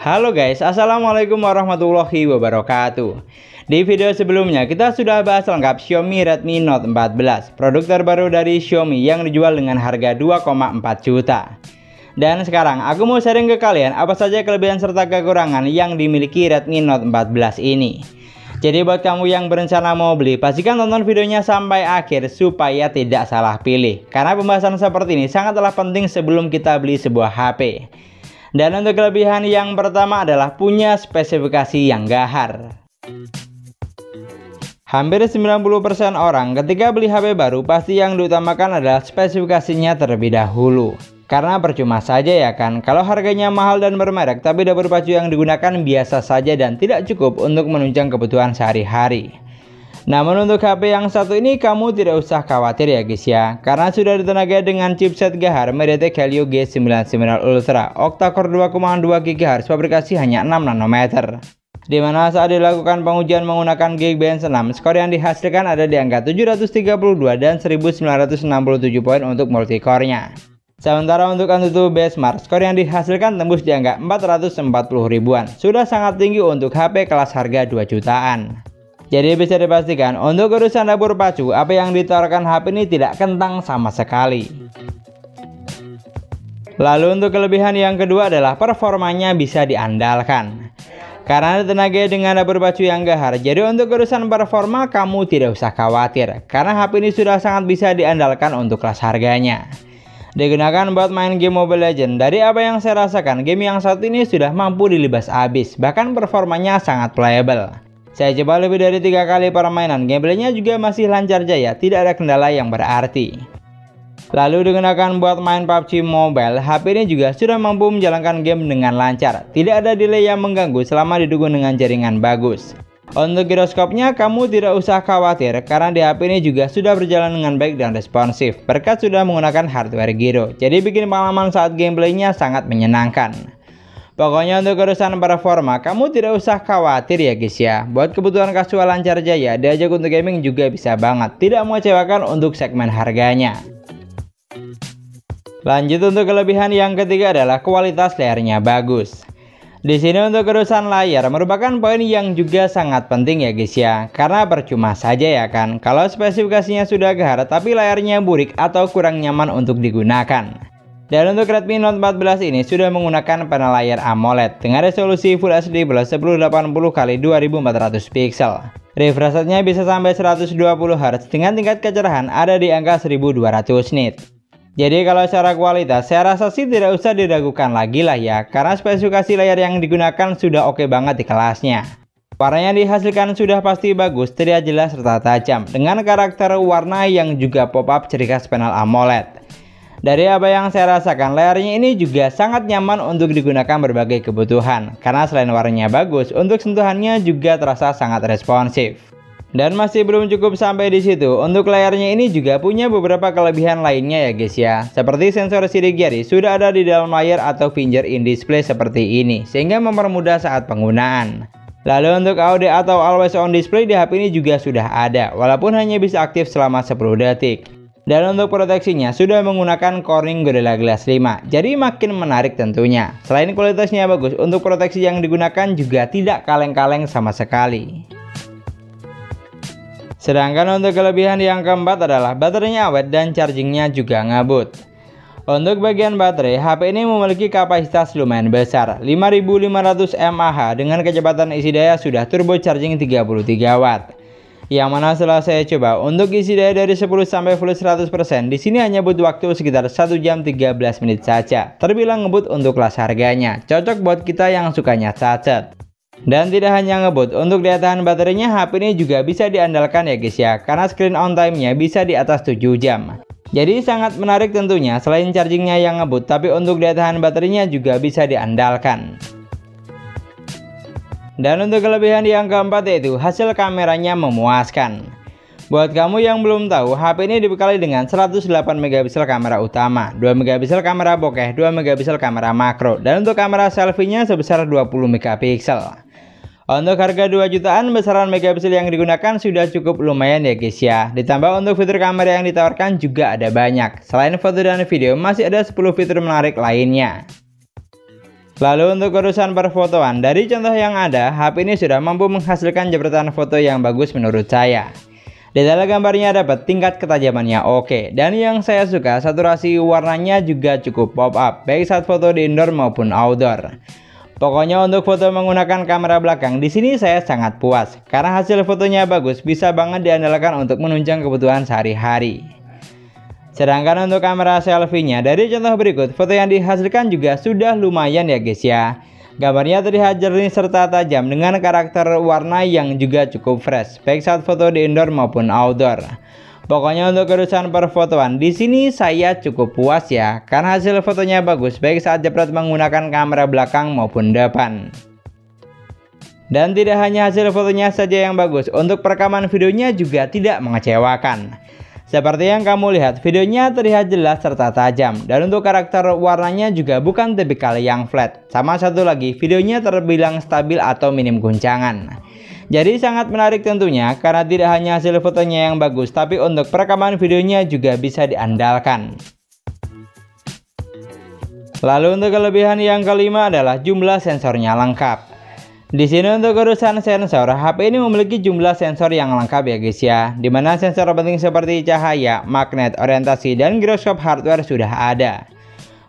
Halo guys, assalamualaikum warahmatullahi wabarakatuh. Di video sebelumnya kita sudah bahas lengkap Xiaomi Redmi Note 14, produk terbaru dari Xiaomi yang dijual dengan harga 2,4 juta. Dan sekarang aku mau sharing ke kalian apa saja kelebihan serta kekurangan yang dimiliki Redmi Note 14 ini. Jadi buat kamu yang berencana mau beli, pastikan tonton videonya sampai akhir supaya tidak salah pilih. Karena pembahasan seperti ini sangatlah penting sebelum kita beli sebuah HP. Dan untuk kelebihan yang pertama adalah punya spesifikasi yang gahar. Hampir 90% orang ketika beli HP baru pasti yang diutamakan adalah spesifikasinya terlebih dahulu. Karena percuma saja ya kan, kalau harganya mahal dan bermerek tapi dapur baju yang digunakan biasa saja dan tidak cukup untuk menunjang kebutuhan sehari-hari. Namun untuk HP yang satu ini kamu tidak usah khawatir ya guys ya, karena sudah ditenagai dengan chipset gahar MediaTek Helio G99 Ultra octa-core 2,2 GHz, fabrikasi hanya 6 nanometer. Dimana saat dilakukan pengujian menggunakan Geekbench 6, skor yang dihasilkan ada di angka 732 dan 1967 poin untuk multicore-nya. Sementara untuk AnTuTu Benchmark, skor yang dihasilkan tembus di angka 440 ribuan, sudah sangat tinggi untuk HP kelas harga 2 jutaan. Jadi bisa dipastikan untuk urusan dapur pacu, apa yang ditawarkan HP ini tidak kentang sama sekali. Lalu untuk kelebihan yang kedua adalah performanya bisa diandalkan. Karena ditenagai dengan dapur pacu yang gahar, jadi untuk urusan performa kamu tidak usah khawatir. Karena HP ini sudah sangat bisa diandalkan untuk kelas harganya. Digunakan buat main game Mobile Legends. Dari apa yang saya rasakan, game yang satu ini sudah mampu dilibas habis, bahkan performanya sangat playable. Saya coba lebih dari 3 kali permainan, gameplaynya juga masih lancar jaya, tidak ada kendala yang berarti. Lalu digunakan buat main PUBG Mobile, HP ini juga sudah mampu menjalankan game dengan lancar, tidak ada delay yang mengganggu selama didukung dengan jaringan bagus. Untuk giroskopnya kamu tidak usah khawatir, karena di HP ini juga sudah berjalan dengan baik dan responsif, berkat sudah menggunakan hardware gyro, jadi bikin pengalaman saat gameplaynya sangat menyenangkan. Pokoknya untuk urusan performa kamu tidak usah khawatir ya guys ya. Buat kebutuhan kasual lancar jaya, diajak untuk gaming juga bisa banget, tidak mengecewakan untuk segmen harganya. Lanjut untuk kelebihan yang ketiga adalah kualitas layarnya bagus. Di sini untuk urusan layar merupakan poin yang juga sangat penting ya guys ya. Karena percuma saja ya kan kalau spesifikasinya sudah gahar tapi layarnya burik atau kurang nyaman untuk digunakan. Dan untuk Redmi Note 14 ini sudah menggunakan panel layar AMOLED dengan resolusi Full HD plus 1080x2400 pixel. Refresh rate-nya bisa sampai 120 Hz dengan tingkat kecerahan ada di angka 1200 nit. Jadi kalau secara kualitas saya rasa sih tidak usah diragukan lagi lah ya, karena spesifikasi layar yang digunakan sudah oke banget di kelasnya. Warna yang dihasilkan sudah pasti bagus, terlihat jelas serta tajam dengan karakter warna yang juga pop-up ciri khas panel AMOLED. Dari apa yang saya rasakan, layarnya ini juga sangat nyaman untuk digunakan berbagai kebutuhan. Karena selain warnanya bagus, untuk sentuhannya juga terasa sangat responsif. Dan masih belum cukup sampai di situ, untuk layarnya ini juga punya beberapa kelebihan lainnya ya guys ya. Seperti sensor sidik jari sudah ada di dalam layar atau finger in display seperti ini, sehingga mempermudah saat penggunaan. Lalu untuk audio atau always on display di HP ini juga sudah ada, walaupun hanya bisa aktif selama 10 detik. Dan untuk proteksinya sudah menggunakan Corning Gorilla Glass 5, jadi makin menarik tentunya. Selain kualitasnya bagus, untuk proteksi yang digunakan juga tidak kaleng-kaleng sama sekali. Sedangkan untuk kelebihan yang keempat adalah baterainya awet dan chargingnya juga ngebut. Untuk bagian baterai, HP ini memiliki kapasitas lumayan besar, 5500 mAh dengan kecepatan isi daya sudah turbo charging 33 watt. Yang mana setelah saya coba untuk isi daya dari 10 sampai full 100%, di sini hanya butuh waktu sekitar 1 jam 13 menit saja. Terbilang ngebut untuk kelas harganya, cocok buat kita yang sukanya cacat. Dan tidak hanya ngebut, untuk daya tahan baterainya HP ini juga bisa diandalkan ya guys ya, karena screen on time-nya bisa di atas 7 jam. Jadi sangat menarik tentunya, selain chargingnya yang ngebut, tapi untuk daya tahan baterainya juga bisa diandalkan. Dan untuk kelebihan yang keempat yaitu hasil kameranya memuaskan. Buat kamu yang belum tahu, HP ini dibekali dengan 108 megapiksel kamera utama, 2 megapiksel kamera bokeh, 2 megapiksel kamera makro, dan untuk kamera selfie-nya sebesar 20 megapiksel. Untuk harga 2 jutaan, besaran megapiksel yang digunakan sudah cukup lumayan ya guys ya. Ditambah untuk fitur kamera yang ditawarkan juga ada banyak. Selain foto dan video, masih ada 10 fitur menarik lainnya. Lalu untuk urusan perfotoan, dari contoh yang ada, HP ini sudah mampu menghasilkan jepretan foto yang bagus menurut saya. Detail gambarnya dapat, tingkat ketajamannya oke, dan yang saya suka saturasi warnanya juga cukup pop up, baik saat foto di indoor maupun outdoor. Pokoknya untuk foto menggunakan kamera belakang di sini saya sangat puas, karena hasil fotonya bagus, bisa banget diandalkan untuk menunjang kebutuhan sehari-hari. Sedangkan untuk kamera selfie-nya, dari contoh berikut, foto yang dihasilkan juga sudah lumayan ya guys ya. Gambarnya terlihat jernih serta tajam dengan karakter warna yang juga cukup fresh, baik saat foto di indoor maupun outdoor. Pokoknya untuk urusan perfotoan di sini saya cukup puas ya, karena hasil fotonya bagus, baik saat jepret menggunakan kamera belakang maupun depan. Dan tidak hanya hasil fotonya saja yang bagus, untuk perekaman videonya juga tidak mengecewakan. Seperti yang kamu lihat, videonya terlihat jelas serta tajam, dan untuk karakter warnanya juga bukan tipikal yang flat. Sama satu lagi, videonya terbilang stabil atau minim guncangan. Jadi sangat menarik tentunya, karena tidak hanya hasil fotonya yang bagus, tapi untuk perekaman videonya juga bisa diandalkan. Lalu untuk kelebihan yang kelima adalah jumlah sensornya lengkap. Di sini untuk urusan sensor, HP ini memiliki jumlah sensor yang lengkap ya guys ya, dimana sensor penting seperti cahaya, magnet, orientasi, dan giroskop hardware sudah ada.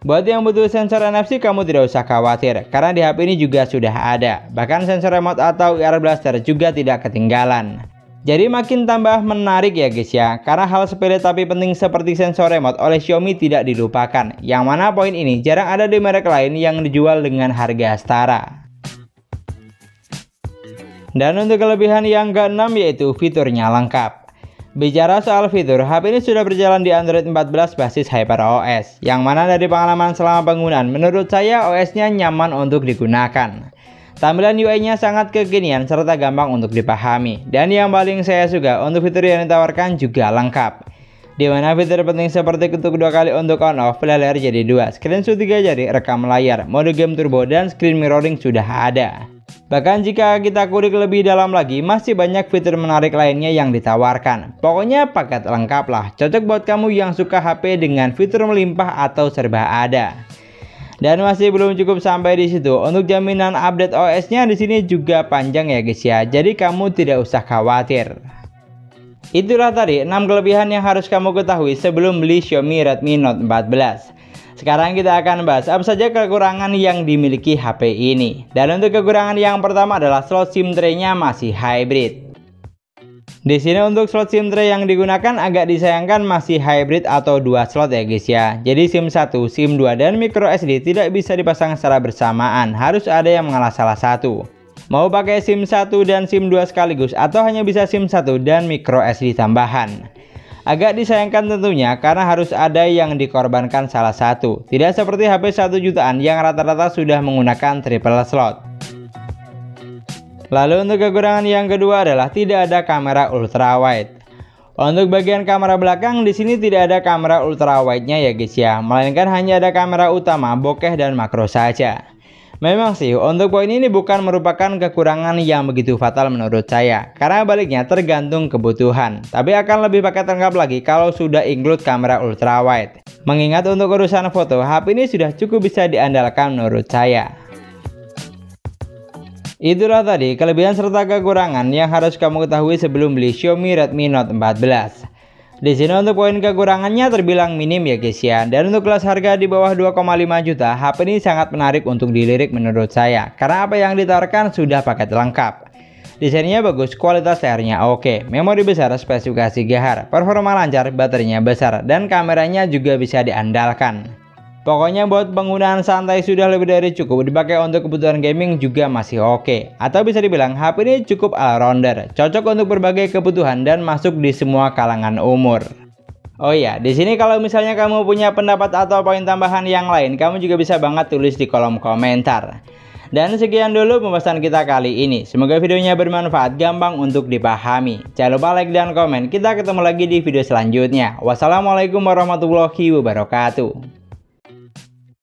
Buat yang butuh sensor NFC kamu tidak usah khawatir, karena di HP ini juga sudah ada. Bahkan sensor remote atau ear blaster juga tidak ketinggalan. Jadi makin tambah menarik ya guys ya, karena hal sepele tapi penting seperti sensor remote oleh Xiaomi tidak dilupakan. Yang mana poin ini jarang ada di merek lain yang dijual dengan harga setara. Dan untuk kelebihan yang keenam yaitu fiturnya lengkap. Bicara soal fitur, HP ini sudah berjalan di Android 14 basis HyperOS, yang mana dari pengalaman selama penggunaan, menurut saya OS-nya nyaman untuk digunakan. Tampilan UI-nya sangat kekinian serta gampang untuk dipahami. Dan yang paling saya suka, untuk fitur yang ditawarkan juga lengkap. Dimana fitur penting seperti ketuk 2 kali untuk on off, play layar jadi 2, screenshot 3 jari, rekam layar, mode game turbo, dan screen mirroring sudah ada. Bahkan jika kita kulik lebih dalam lagi, masih banyak fitur menarik lainnya yang ditawarkan. Pokoknya paket lengkap lah, cocok buat kamu yang suka HP dengan fitur melimpah atau serba ada. Dan masih belum cukup sampai di situ, untuk jaminan update OS-nya di sini juga panjang ya guys ya, jadi kamu tidak usah khawatir. Itulah tadi 6 kelebihan yang harus kamu ketahui sebelum beli Xiaomi Redmi Note 14. Sekarang kita akan bahas apa saja kekurangan yang dimiliki HP ini. Dan untuk kekurangan yang pertama adalah slot SIM tray-nya masih hybrid. Di sini untuk slot SIM tray yang digunakan agak disayangkan masih hybrid atau 2 slot ya guys ya. Jadi SIM 1, SIM 2, dan micro SD tidak bisa dipasang secara bersamaan, harus ada yang mengalah salah satu. Mau pakai SIM 1 dan SIM 2 sekaligus atau hanya bisa SIM 1 dan micro SD tambahan. Agak disayangkan tentunya karena harus ada yang dikorbankan salah satu. Tidak seperti HP 1 jutaan yang rata-rata sudah menggunakan triple slot. Lalu untuk kekurangan yang kedua adalah tidak ada kamera ultrawide. Untuk bagian kamera belakang di sini tidak ada kamera ultrawide-nya ya guys ya, melainkan hanya ada kamera utama, bokeh, dan makro saja. Memang sih, untuk poin ini bukan merupakan kekurangan yang begitu fatal menurut saya, karena baliknya tergantung kebutuhan. Tapi akan lebih paket lengkap lagi kalau sudah include kamera ultrawide. Mengingat untuk urusan foto, HP ini sudah cukup bisa diandalkan menurut saya. Itulah tadi kelebihan serta kekurangan yang harus kamu ketahui sebelum beli Xiaomi Redmi Note 14. Di sini untuk poin kekurangannya terbilang minim ya guys ya. Dan untuk kelas harga di bawah 2,5 juta, HP ini sangat menarik untuk dilirik menurut saya. Karena apa yang ditawarkan sudah paket lengkap. Desainnya bagus, kualitas layarnya oke, memori besar, spesifikasi gahar, performa lancar, baterainya besar, dan kameranya juga bisa diandalkan. Pokoknya buat penggunaan santai sudah lebih dari cukup, dipakai untuk kebutuhan gaming juga masih oke. Atau bisa dibilang HP ini cukup all-rounder, cocok untuk berbagai kebutuhan dan masuk di semua kalangan umur. Oh iya, di sini kalau misalnya kamu punya pendapat atau poin tambahan yang lain, kamu juga bisa banget tulis di kolom komentar. Dan sekian dulu pembahasan kita kali ini. Semoga videonya bermanfaat, gampang untuk dipahami. Jangan lupa like dan komen. Kita ketemu lagi di video selanjutnya. Wassalamualaikum warahmatullahi wabarakatuh.